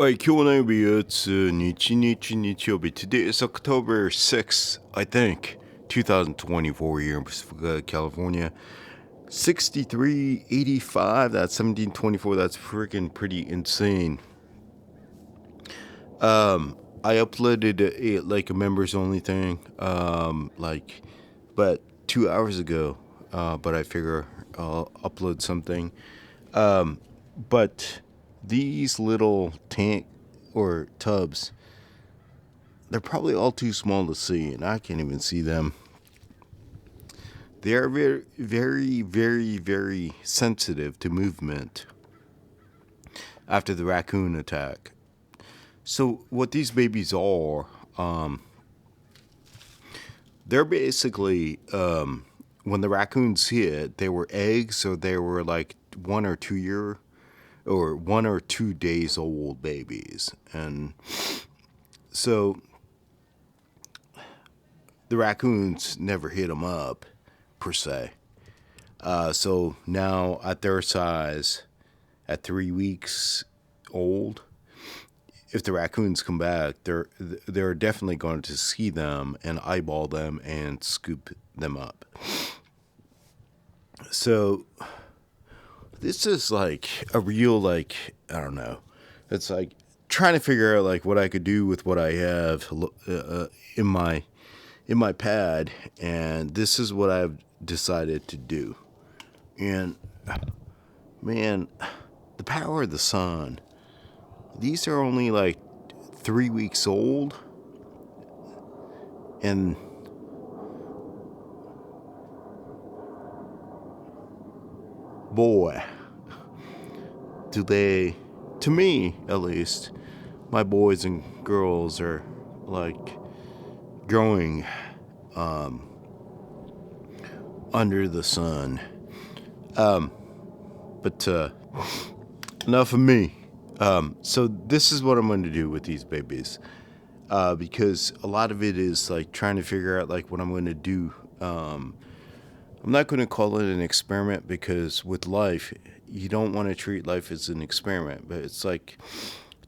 はい、今日の曜日は日曜日. Today is October 6th, I think, 2024 here in Pacifica, California. 6385, that's 1724, that's freaking pretty insane. I uploaded a members only thing, but 2 hours ago, but I figure I'll upload something. But these little tank or tubs, they're probably all too small to see, and I can't even see them. They are very, very, very, very sensitive to movement after the raccoon attack. So what these babies are, they're basically, when the raccoons hit, they were eggs, or they were like 1 or 2 days old babies. And so the raccoons never hit them up, per se. So now at their size, at 3 weeks old, if the raccoons come back, they're definitely going to see them and eyeball them and scoop them up. So this is like a real, I don't know. It's like trying to figure out what I could do with what I have in my pad, and this is what I've decided to do. And man, the power of the sun. These are only 3 weeks old, and boy, do they, to me at least, my boys and girls are growing under the sun. But enough of me. So this is what I'm going to do with these babies, because a lot of it is trying to figure out what I'm going to do. I'm not going to call it an experiment, because with life, you don't want to treat life as an experiment, but it's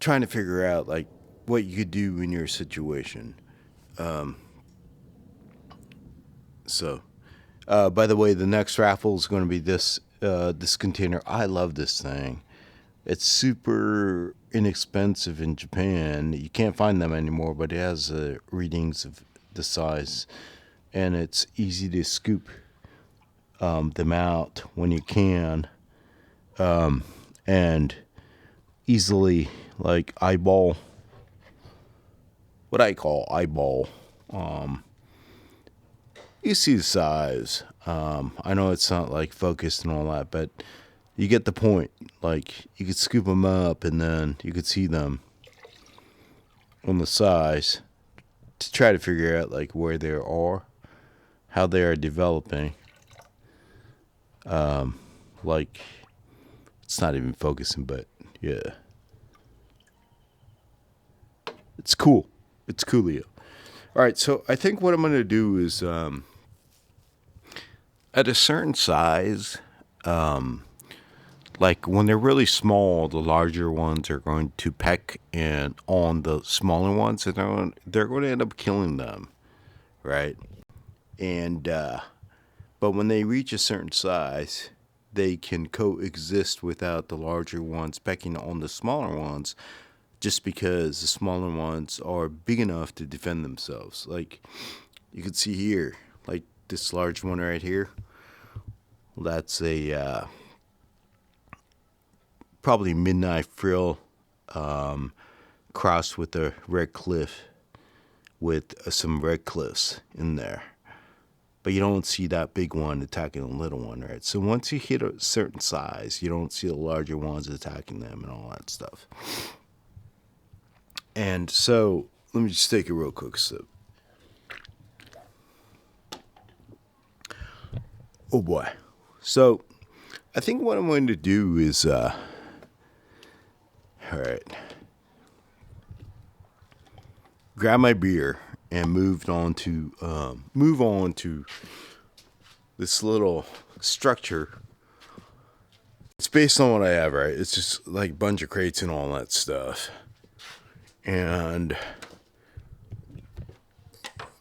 trying to figure out what you could do in your situation. So by the way, the next raffle is going to be this container. I love this thing. It's super inexpensive in Japan. You can't find them anymore, but it has readings of the size, and it's easy to scoop them out when you can, and easily eyeball, what I call eyeball. You see the size. I know it's not focused and all that, but you get the point. You could scoop them up, and then you could see them on the size to try to figure out where they are, how they are developing. It's not even focusing, but yeah, it's cool. It's coolio. All right, so I think what I'm going to do is, at a certain size, when they're really small, the larger ones are going to peck on the smaller ones, and they're going to end up killing them, right? And but when they reach a certain size, they can coexist without the larger ones pecking on the smaller ones, just because the smaller ones are big enough to defend themselves. You can see here, this large one right here. That's a probably midnight frill crossed with a red cliff, with some red cliffs in there. But you don't see that big one attacking the little one, right? So once you hit a certain size, you don't see the larger ones attacking them and all that stuff. And so let me just take a real quick sip. Oh boy. So I think what I'm going to do is, all right, grab my beer and move on to this little structure. It's based on what I have, right? It's just a bunch of crates and all that stuff. And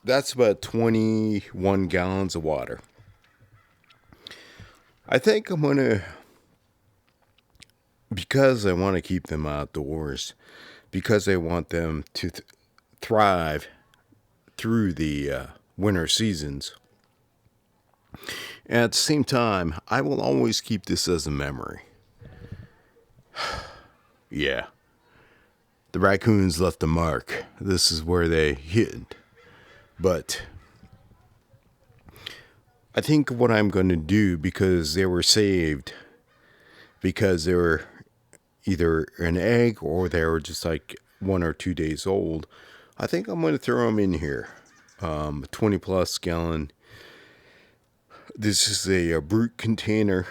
that's about 21 gallons of water. I think I'm going to, because I want to keep them outdoors, because I want them to thrive through the winter seasons. And at the same time, I will always keep this as a memory. Yeah. The raccoons left a mark. This is where they hid. But I think what I'm going to do, because they were saved, because they were either an egg or they were just like 1 or 2 days old, I think I'm going to throw them in here. 20 plus gallon. This is a brute container,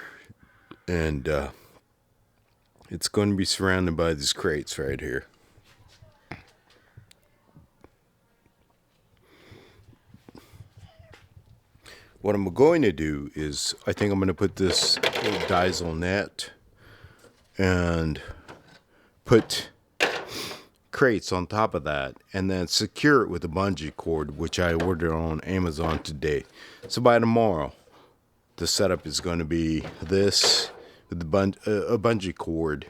and it's going to be surrounded by these crates right here. What I'm going to do is, I think I'm going to put this Diesel net and put crates on top of that, and then secure it with a bungee cord, which I ordered on Amazon today. So by tomorrow, the setup is going to be this with a bungee cord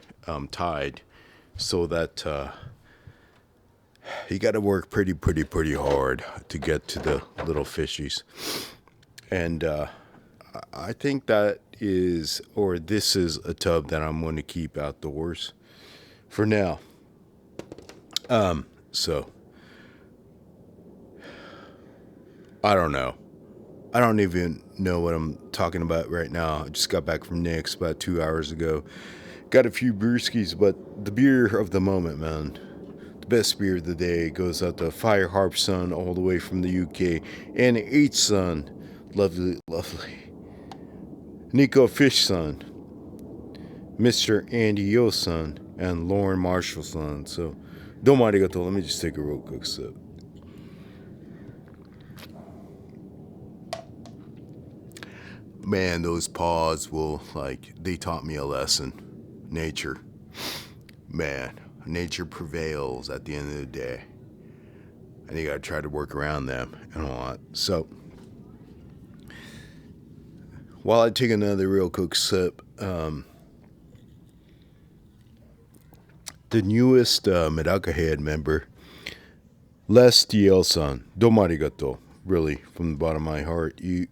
tied, so that you got to work pretty hard to get to the little fishies. And I think that is, or this is a tub that I'm going to keep outdoors for now. So I don't know. I don't even know what I'm talking about right now. I just got back from Nick's about 2 hours ago. Got a few brewskis, but the beer of the moment, man. The best beer of the day goes out to Fire Harp Son all the way from the UK, and H Son. Lovely. Nico Fish son, Mr. Andy Yo son, and Lauren Marshall son. So, domo arigato. Let me just take a real quick sip. Man, those paws they taught me a lesson. Nature. Man, nature prevails at the end of the day. And you gotta try to work around them and all that. So, while I take another real quick sip, the newest Medaka Head member, Les DL-san, domo arigato, really, from the bottom of my heart. You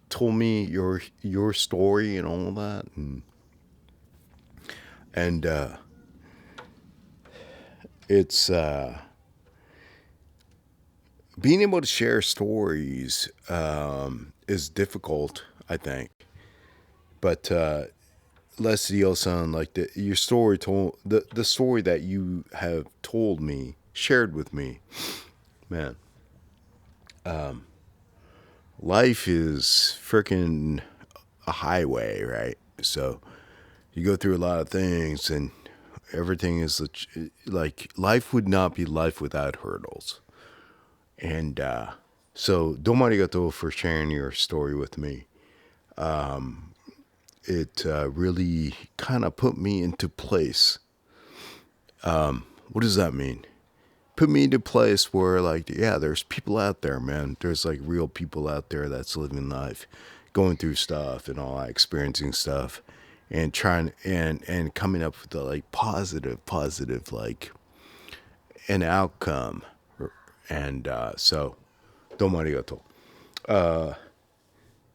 told me your story and all that, and it's being able to share stories is difficult, I think. But Les DL-san, your story the story that you have told me, shared with me, man. Life is freaking a highway, right? So you go through a lot of things, and everything is like life would not be life without hurdles. And so, domo arigato for sharing your story with me. It really kind of put me into place. What does that mean? Put me into place where, there's people out there, man. There's real people out there that's living life, going through stuff and all that, experiencing stuff, and trying and coming up with the positive, an outcome. And so, domo arigato.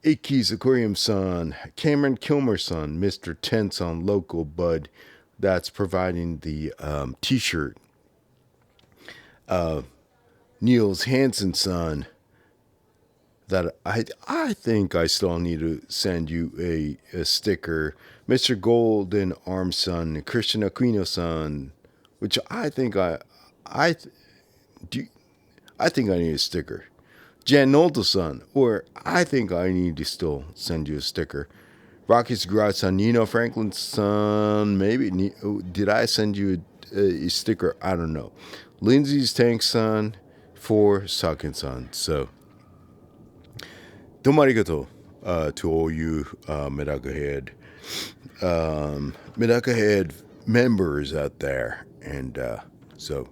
Iki's Aquarium-san, Cameron Kilmer-san, Mr. Ten-san, local bud, that's providing the t-shirt. Niels Hansen-san, that I think I still need to send you a sticker. Mr. Golden Arm-san, Christian Aquino-san, which I think I think I need a sticker. Jan Nolta-san, or I think I need to still send you a sticker. Rocky's Garage-san, Nino Franklin-san, maybe. Did I send you a sticker? I don't know. Lindsay's Tank-san for Sakin-san. So, domo arigato. to all you Medaka Head members out there. And so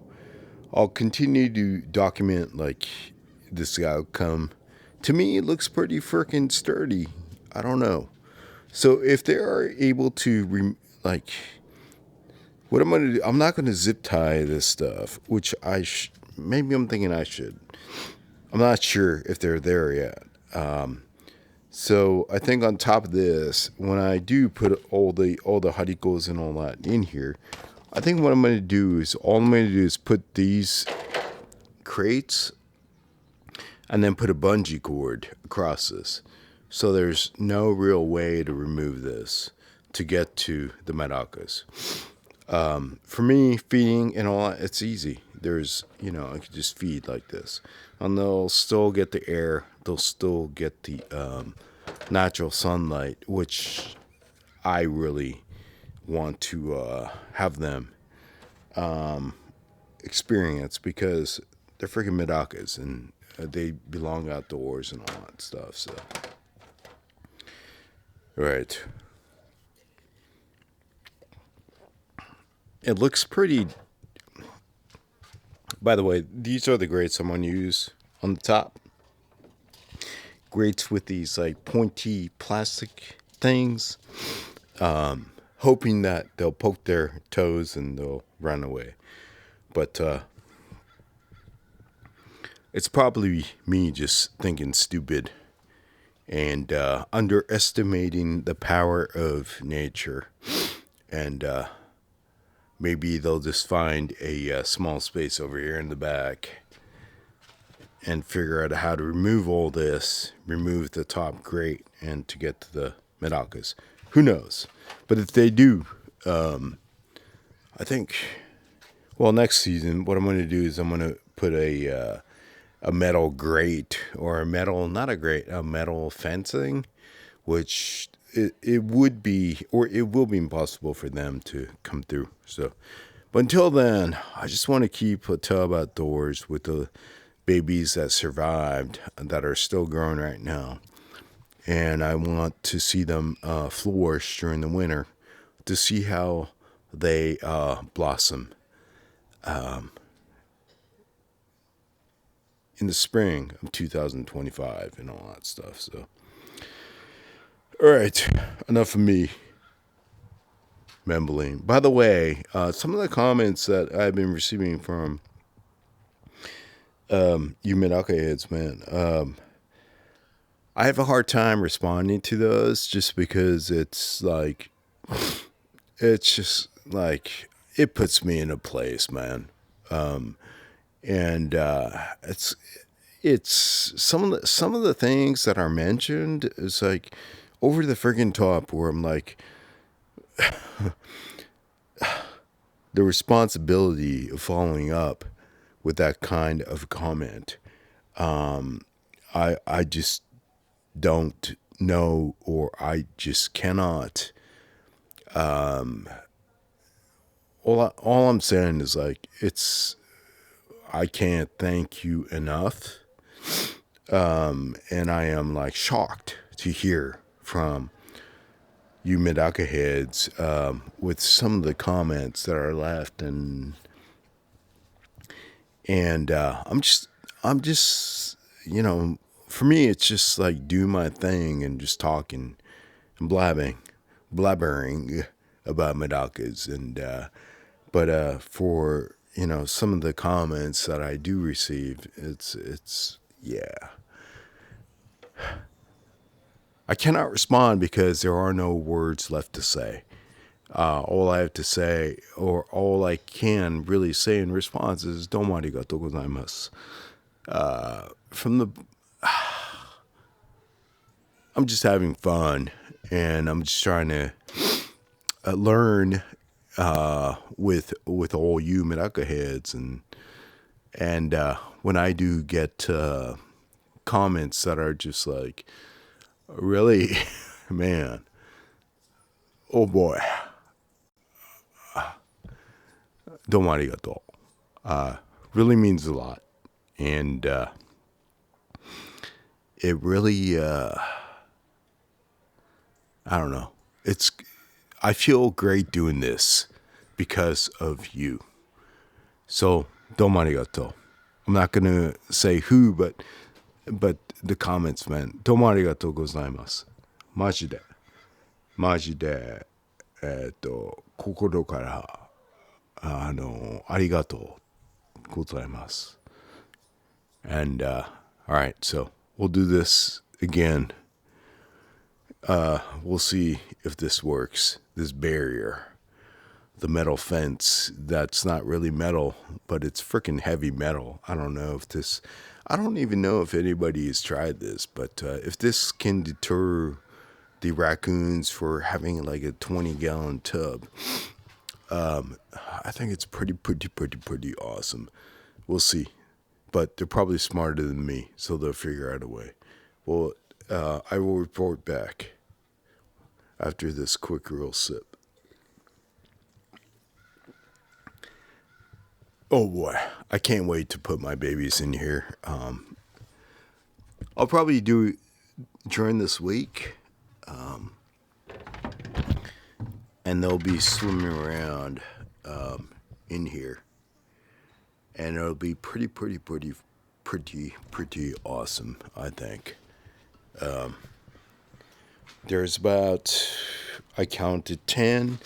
I'll continue to document like this outcome. To me, it looks pretty freaking sturdy. I don't know. So if they are able to what I'm going to do, I'm not going to zip tie this stuff, which maybe I'm thinking I should. I'm not sure if they're there yet. So I think on top of this, when I do put all the harikos and all that in here, I think what I'm going to do is put these crates and then put a bungee cord across this. So there's no real way to remove this to get to the medakas. For me, feeding and all that, it's easy. There's, I could just feed like this. And they'll still get the air. They'll still get the natural sunlight, which I really want to have them experience because they're freaking medakas and they belong outdoors and all that stuff. So, right. It looks pretty. By the way, these are the grates I'm going to use on the top. Grates with these like pointy plastic things. Hoping that they'll poke their toes and they'll run away. But it's probably me just thinking stupid and underestimating the power of nature. And maybe they'll just find a small space over here in the back and figure out how to remove all this, remove the top grate, and to get to the medakas. Who knows? But if they do, I think, next season, what I'm going to do is I'm going to put a metal grate or a metal fencing, which it would be, or it will be impossible for them to come through. So, but until then, I just want to keep a tub outdoors with the babies that survived that are still growing right now. And I want to see them flourish during the winter to see how they blossom in the spring of 2025 and all that stuff. So, all right, enough of me mumbling. By the way, some of the comments that I've been receiving from you Medaka heads, man, I have a hard time responding to those just because it's just like, it puts me in a place, man. And it's some of the things that are mentioned is like over the friggin' top where I'm like, the responsibility of following up with that kind of comment. I just don't know, or I just cannot. All I'm saying is like, I can't thank you enough. And I am like shocked to hear from you Medaka heads, with some of the comments that are left, and I'm just, for me, it's just like do my thing and just talking and blabbering about medakas. And, but, for, some of the comments that I do receive, it's, yeah. I cannot respond because there are no words left to say. All I have to say, or all I can really say in response is, domo arigatou gozaimasu. I'm just having fun, and I'm just trying to learn with all you Medaka heads, and when I do get comments that are just like, really, man, oh boy, domo arigatou. Really means a lot, and it really I don't know. I feel great doing this because of you. So, どうもありがとう. I'm not gonna say who, but the comments, man. どうもありがとうございます。マジで、心からありがとうございます。And all right, so we'll do this again. We'll see if this works. This barrier, the metal fence that's not really metal, but it's freaking heavy metal. I don't even know if anybody has tried this, but if this can deter the raccoons for having like a 20-gallon tub, I think it's pretty awesome. We'll see. But they're probably smarter than me, so they'll figure out a way. Well, I will report back after this quick real sip. Oh boy, I can't wait to put my babies in here. I'll probably do during this week, and they'll be swimming around in here, and it'll be pretty awesome, I think. There's about, I counted 10,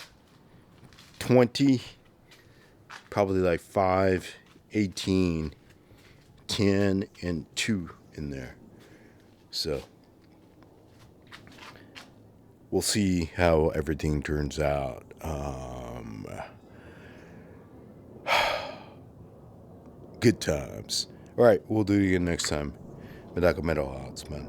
20, probably like 5, 18, 10, and 2 in there. So we'll see how everything turns out. Good times. All right, we'll do it again next time. MedakaMetal, man.